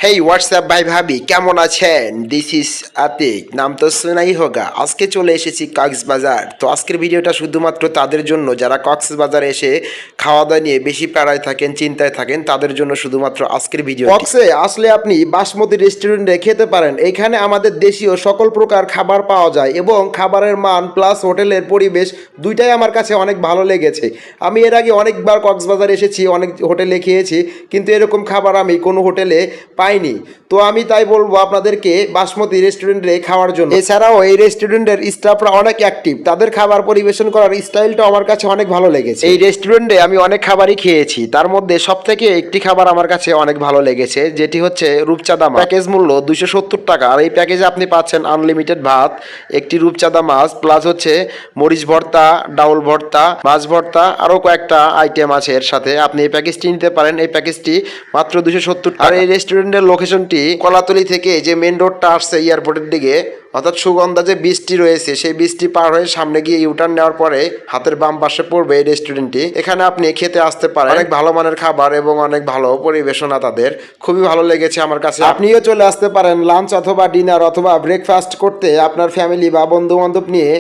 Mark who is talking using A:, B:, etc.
A: হেই WhatsApp ভাই ভাবি কেমন আছেন? দিস ইজ আতিক, নাম তো শোনাই হোগা। আজকে চলে এসেছি কক্সবাজার। তো আজকের ভিডিওটা শুধুমাত্র তাদের জন্য যারা কক্সবাজার এসে খাওয়া দাওয়া নিয়ে বেশি প্যারায় থাকেন, চিন্তায় থাকেন, তাদের জন্য শুধুমাত্র আজকের ভিডিও। কক্সে আসলে আপনি বাসমতি রেস্টুরেন্টে খেতে পারেন। এখানে আমাদের দেশীয় সকল প্রকার খাবার পাওয়া যায় এবং খাবারের মান প্লাস হোটেলের পরিবেশ দুইটাই আমার কাছে অনেক ভালো লেগেছে। আমি এর আগে অনেকবার কক্সবাজার এসেছি, অনেক হোটেলে খেয়েছি, কিন্তু এরকম খাবার আমি কোনো হোটেলে পাইনি। তো আমি তাই বলবো আপনাদেরকে বাসমতি রেস্টুরেন্টে খাওয়ার জন্য। এছাড়াও এই রেস্টুরেন্টের স্টাফরা অনেক অ্যাক্টিভ, তাদের খাবার পরিবেশন করার স্টাইলটা আমার কাছে অনেক ভালো লেগেছে। এই রেস্টুরেন্টে আমি অনেক খাবারই খেয়েছি, তার মধ্যে সব থেকে একটি খাবার আমার কাছে অনেক ভালো লেগেছে, যেটি হচ্ছে রূপচাঁদা মাছ। প্যাকেজ মূল্য 270 টাকা। আর এই প্যাকেজে আপনি পাচ্ছেন আনলিমিটেড ভাত, একটি রূপচাঁদা মাছ, প্লাস হচ্ছে মরিচ ভর্তা, ডাউল ভর্তা, মাছ ভর্তা, আরও কয়েকটা আইটেম আছে এর সাথে। আপনি এই প্যাকেজটি নিতে পারেন। এই প্যাকেজটি মাত্র 270 টাকা। আর এই রেস্টুরেন্টের লোকেশনটি কলাতলি থেকে যে মেন রোডটা আসছে এয়ারপোর্টের দিকে, অর্থাৎ সুগন্ধা যে বীজটি রয়েছে সেই বীজটি পার হয়ে সামনে গিয়ে ইউটার্ন নেওয়ার পরে হাতের বাম পাশে পড়বে এই রেস্টুরেন্টটি। এখানে আপনি খেতে আসতে পারেন। অনেক ভালো মানের খাবার এবং অনেক ভালো পরিবেশনা তাদের, খুবই ভালো লেগেছে আমার কাছে। আপনিও চলে আসতে পারেন লাঞ্চ অথবা ডিনার অথবা ব্রেকফাস্ট করতে আপনার ফ্যামিলি বা বন্ধু বান্ধব নিয়ে।